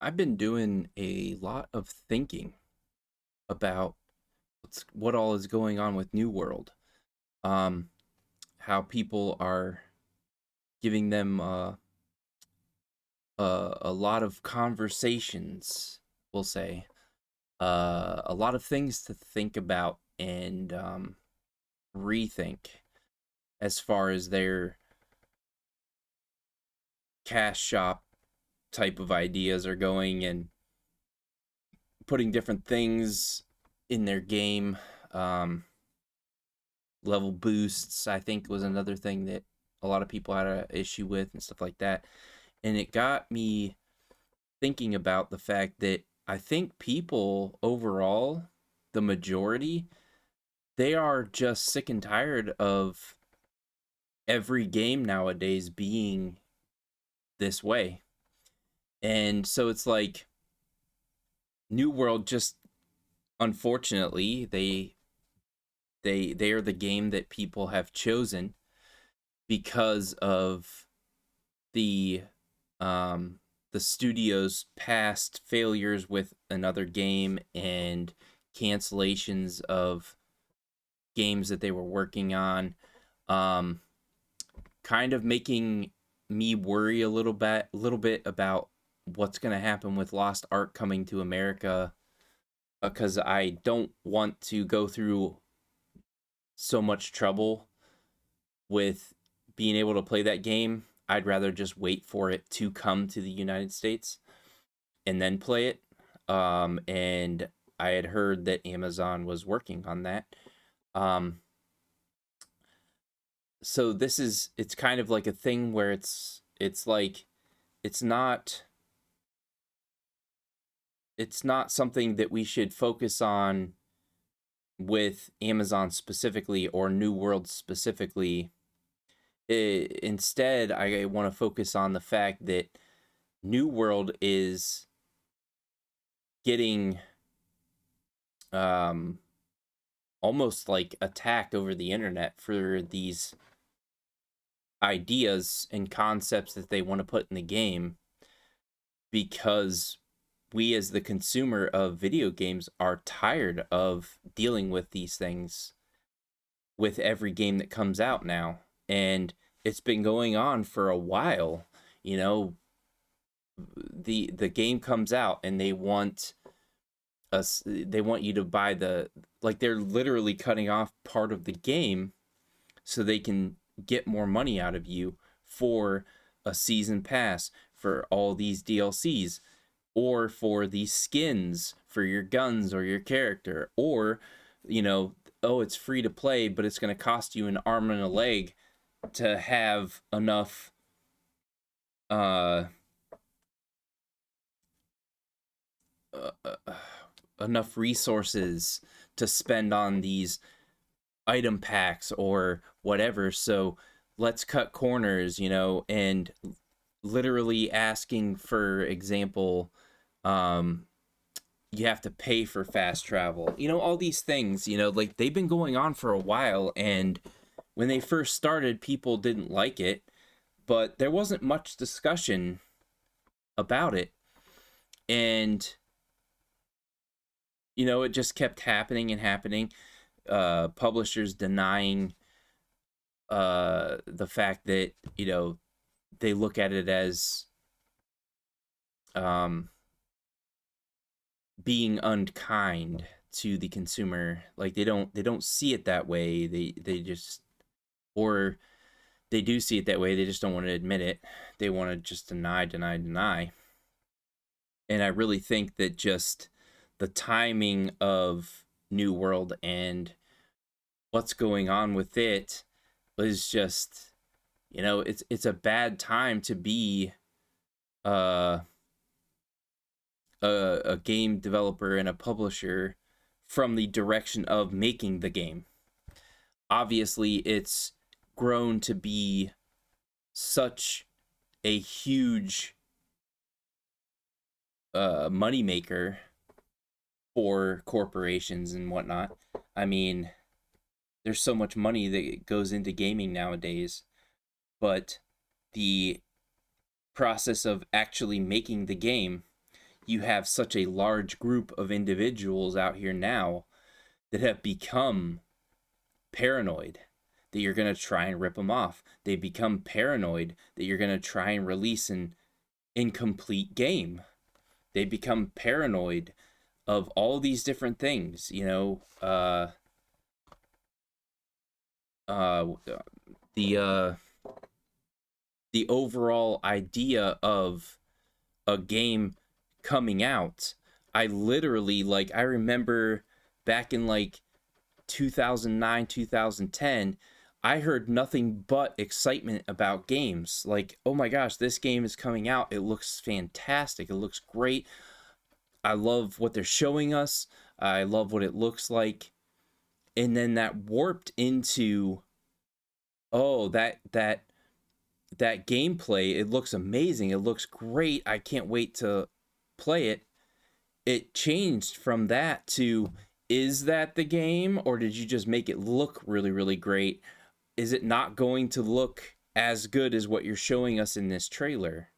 I've been doing a lot of thinking about what all is going on with New World. Um, how people are giving them a lot of conversations, we'll say, a lot of things to think about and rethink as far as their cash shop type of ideas are going and putting different things in their game. Um, Level boosts, I think, was another thing that a lot of people had an issue with and stuff like that. And it got me thinking about the fact that I think people overall, the majority, they are just sick and tired of every game nowadays being this way. And so it's like New World just unfortunately they are the game that people have chosen because of the um the studio's past failures with another game and cancellations of games that they were working on, um kind of making me worry a little bit about what's going to happen with Lost Ark coming to America, because I don't want to go through so much trouble with being able to play that game. I'd rather just wait for it to come to the United States and then play it. And I had heard that Amazon was working on that. Um, so it's kind of like a thing where it's like it's not it's not something that we should focus on with Amazon specifically or New World specifically. Instead, I want to focus on the fact that New World is getting um almost like attacked over the internet for these ideas and concepts that they want to put in the game, because we as the consumer of video games are tired of dealing with these things with every game that comes out now. And it's been going on for a while. You know, the game comes out and they want you to buy they're literally cutting off part of the game so they can get more money out of you for a season pass, for all these DLCs, or for these skins for your guns or your character, or oh, it's free to play but it's going to cost you an arm and a leg to have uh, uh, uh enough resources to spend on these item packs or whatever. So let's cut corners, and literally asking, for example, um, you have to pay for fast travel. All these things, like they've been going on for a while. And when they first started, people didn't like it, but there wasn't much discussion about it. And, it just kept happening and happening. Publishers denying the fact that they look at it as um, being unkind to the consumer. Like they don't see it that way. They just, or they do see it that way. They just don't want to admit it. They want to just deny, deny, deny. And I really think that just the timing of New World and what's going on with it is just, it's a bad time to be uh a game developer and a publisher from the direction of making the game. Obviously, it's grown to be such a huge moneymaker for corporations and whatnot. I mean, there's so much money that goes into gaming nowadays, but the process of actually making the game, you have such a large group of individuals out here now that have become paranoid that you're going to try and rip them off. They become paranoid that you're going to try and release an incomplete game. They become paranoid of all these different things, uh the uh the overall idea of a game coming out. I literally, like, I remember back in like 2009, 2010, I heard nothing but excitement about games. Like, oh my gosh, this game is coming out. It looks fantastic. It looks great. I love what they're showing us. I love what it looks like. And then that warped into, oh, that gameplay, it looks amazing. It looks great. I can't wait to play it. It changed from that to, is that the game, or did you just make it look really, really great? Is it not going to look as good as what you're showing us in this trailer?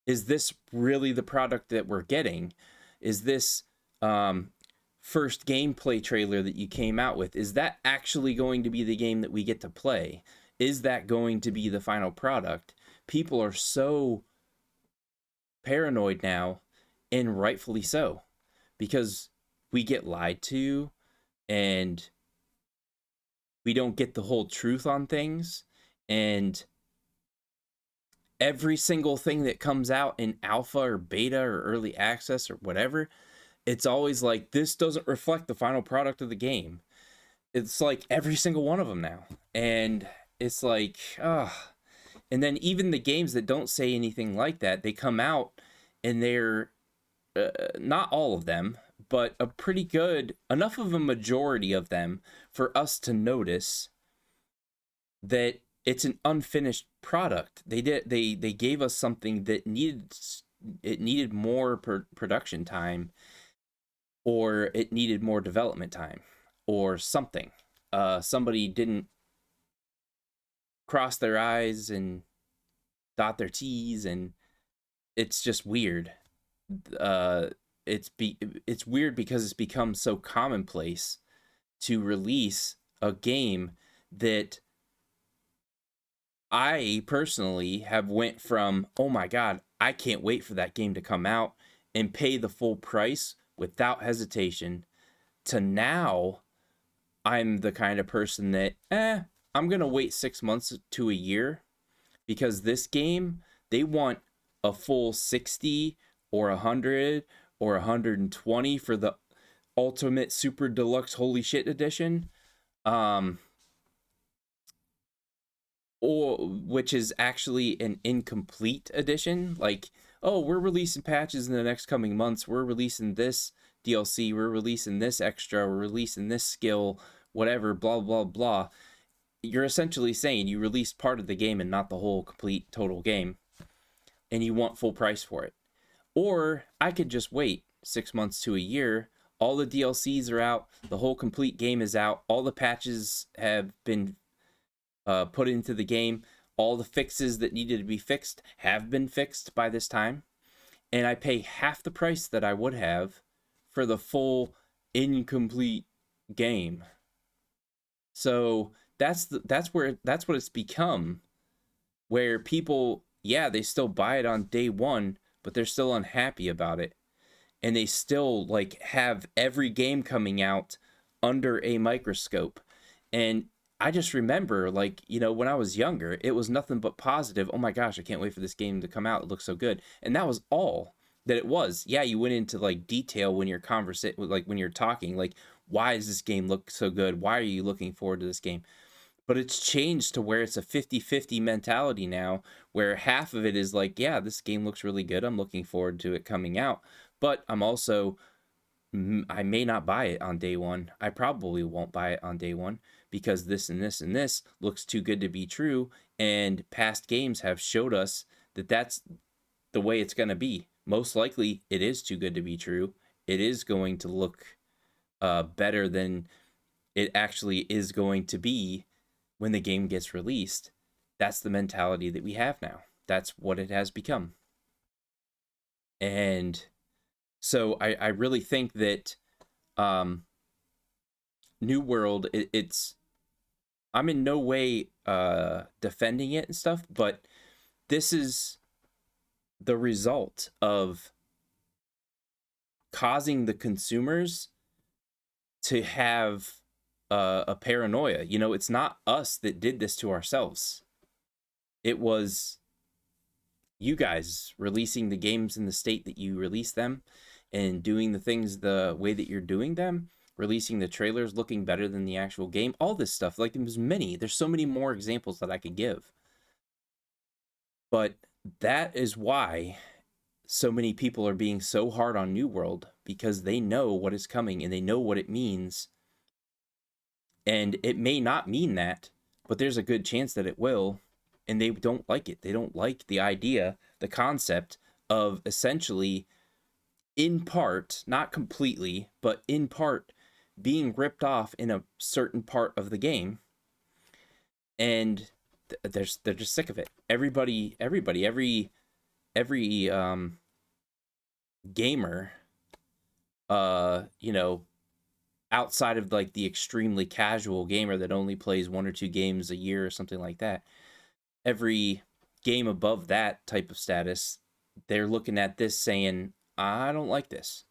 Is this really the product that we're getting? Is this first gameplay trailer that you came out with, is that actually going to be the game that we get to play? Is that going to be the final product? People are so paranoid now, and rightfully so, because we get lied to and we don't get the whole truth on things. And every single thing that comes out in alpha or beta or early access or whatever, it's always like, this doesn't reflect the final product of the game. It's like every single one of them now. And it's like, and then even the games that don't say anything like that, they come out and they're not all of them, but a pretty good enough of a majority of them for us to notice that it's an unfinished product. They gave us something that needed more production time, or it needed more development time, or something. Somebody didn't cross their I's and dot their T's, and it's just weird. It's weird because it's become so commonplace to release a game that I personally have went from, oh my god, I can't wait for that game to come out and pay the full price without hesitation, to now I'm the kind of person that, I'm going to wait 6 months to a year, because this game, they want a full 60 or 100 or 120 for the ultimate super deluxe holy shit edition, or which is actually an incomplete edition. Like, oh, we're releasing patches in the next coming months, we're releasing this DLC, we're releasing this extra, we're releasing this skill, whatever, blah blah blah. You're essentially saying you released part of the game and not the whole complete total game, and you want full price for it. Or I could just wait 6 months to a year, all the DLCs are out, the whole complete game is out, all the patches have been put into the game, all the fixes that needed to be fixed have been fixed by this time, and I pay half the price that I would have for the full incomplete game. So that's what it's become, where people, yeah, they still buy it on day one, but they're still unhappy about it, and they still like have every game coming out under a microscope. And I just remember, like, when I was younger, it was nothing but positive. Oh my gosh, I can't wait for this game to come out, it looks so good. And that was all that it was. Yeah, you went into like detail when you're when you're talking, like, why does this game look so good, why are you looking forward to this game? But it's changed to where it's a 50-50 mentality now, where half of it is like, yeah, this game looks really good, I'm looking forward to it coming out, but I may not buy it on day one. I probably won't buy it on day one, because this and this and this looks too good to be true, and past games have showed us that that's the way it's going to be. Most likely it is too good to be true. It is going to look better than it actually is going to be when the game gets released. That's the mentality that we have now. That's what it has become. And So I really think that um, New World, it's I'm in no way defending it and stuff, but this is the result of causing the consumers to have a paranoia. You know, it's not us that did this to ourselves. It was you guys releasing the games in the state that you release them and doing the things the way that you're doing them, releasing the trailers looking better than the actual game, all this stuff. Like there's so many more examples that I could give. But that is why so many people are being so hard on New World, because they know what is coming and they know what it means. And it may not mean that, but there's a good chance that it will. And they don't like it. They don't like the idea, the concept of essentially, in part, not completely, but in part, being ripped off in a certain part of the game. And they're just sick of it. Every gamer, you know, outside of like the extremely casual gamer that only plays 1 or 2 games a year or something like that, every game above that type of status, they're looking at this saying, I don't like this.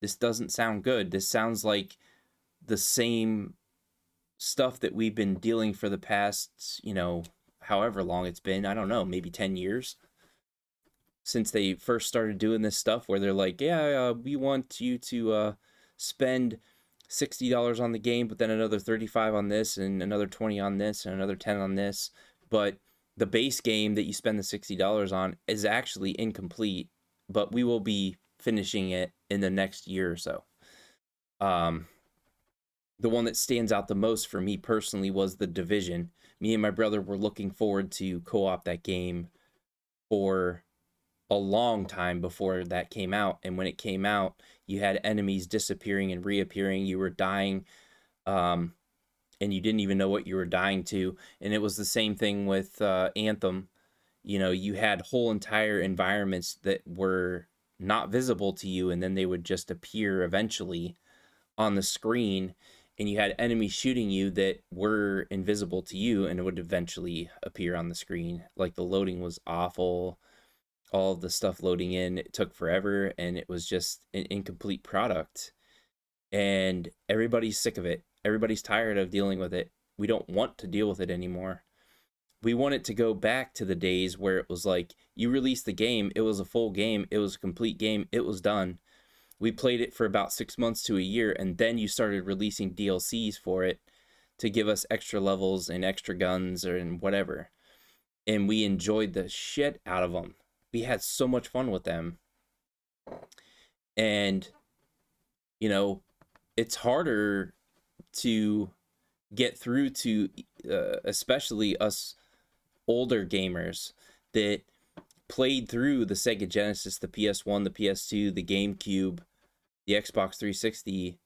This doesn't sound good. This sounds like the same stuff that we've been dealing for the past, however long it's been. I don't know, maybe 10 years since they first started doing this stuff where they're like, yeah, we want you to spend $60 on the game, but then another 35 on this and another 20 on this and another 10 on this. But the base game that you spend the $60 on is actually incomplete, but we will be finishing it in the next year or so. The one that stands out the most for me personally was The Division. Me and my brother were looking forward to co-op that game for a long time before that came out. And when it came out, you had enemies disappearing and reappearing. You were dying, and you didn't even know what you were dying to. And it was the same thing with Anthem. You know, you had whole entire environments that were not visible to you, and then they would just appear eventually on the screen. And you had enemies shooting you that were invisible to you, and it would eventually appear on the screen. Like the loading was awful. All of the stuff loading in, it took forever, and it was just an incomplete product. And everybody's sick of it. Everybody's tired of dealing with it. We don't want to deal with it anymore. We want it to go back to the days where it was like, you released the game, it was a full game, it was a complete game, it was done. We played it for about 6 months to a year, and then you started releasing DLCs for it to give us extra levels and extra guns or and whatever. And we enjoyed the shit out of them. We had so much fun with them. And, it's harder to get through to, especially us older gamers that played through the Sega Genesis, the PS1, the PS2, the GameCube, the Xbox 360.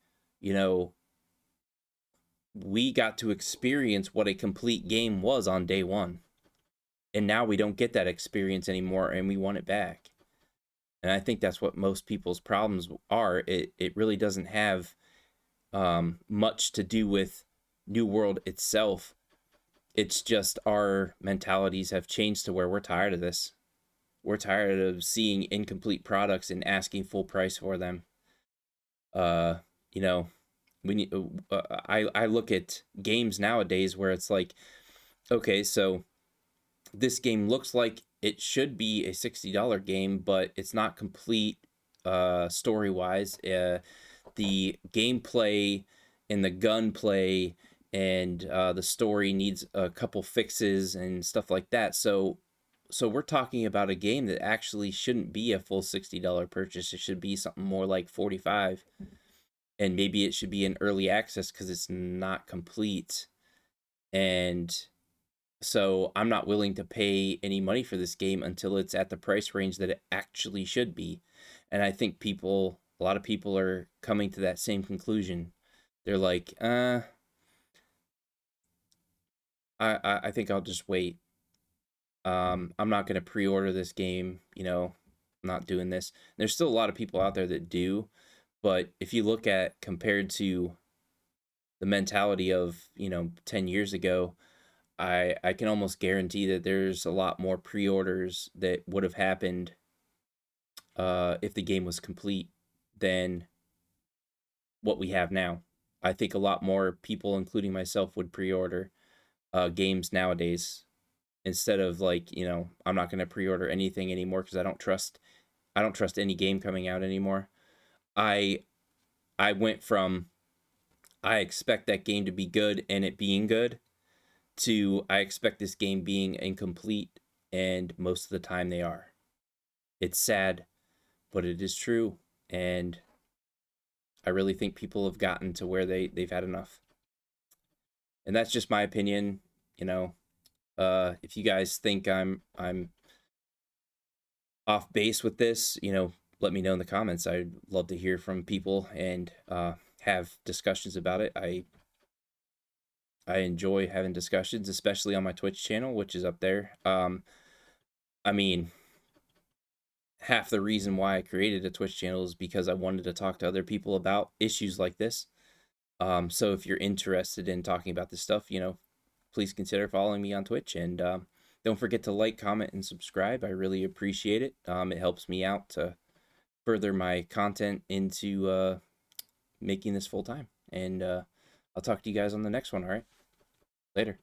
We got to experience what a complete game was on day one. And now we don't get that experience anymore, and we want it back. And I think that's what most people's problems are. It really doesn't have much to do with New World itself. It's just our mentalities have changed to where we're tired of this. We're tired of seeing incomplete products and asking full price for them. You know, we need. I look at games nowadays where it's like, okay, so this game looks like it should be a $60 game, but it's not complete story wise. The gameplay and the gunplay and the story needs a couple fixes and stuff like that. So we're talking about a game that actually shouldn't be a full $60 purchase. It should be something more like 45, and maybe it should be in early access because it's not complete. And so I'm not willing to pay any money for this game until it's at the price range that it actually should be. And I think a lot of people are coming to that same conclusion. They're like, I think I'll just wait. I'm not going to pre-order this game, not doing this. There's still a lot of people out there that do, but if you look at compared to the mentality of 10 years ago, I can almost guarantee that there's a lot more pre-orders that would have happened if the game was complete than what we have now. I think a lot more people, including myself, would pre-order games nowadays instead of like I'm not going to pre-order anything anymore because I don't trust any game coming out anymore. I I went from I expect that game to be good and it being good to I expect this game being incomplete, and most of the time they are. It's sad, but it is true, and I really think people have gotten to where they've had enough. And that's just my opinion, you know. If you guys think I'm off base with this, let me know in the comments. I'd love to hear from people and have discussions about it. I enjoy having discussions, especially on my Twitch channel, which is up there. I mean, half the reason why I created a Twitch channel is because I wanted to talk to other people about issues like this. So if you're interested in talking about this stuff, please consider following me on Twitch, and don't forget to like, comment, and subscribe. I really appreciate it. It helps me out to further my content into making this full time. And I'll talk to you guys on the next one. All right, later.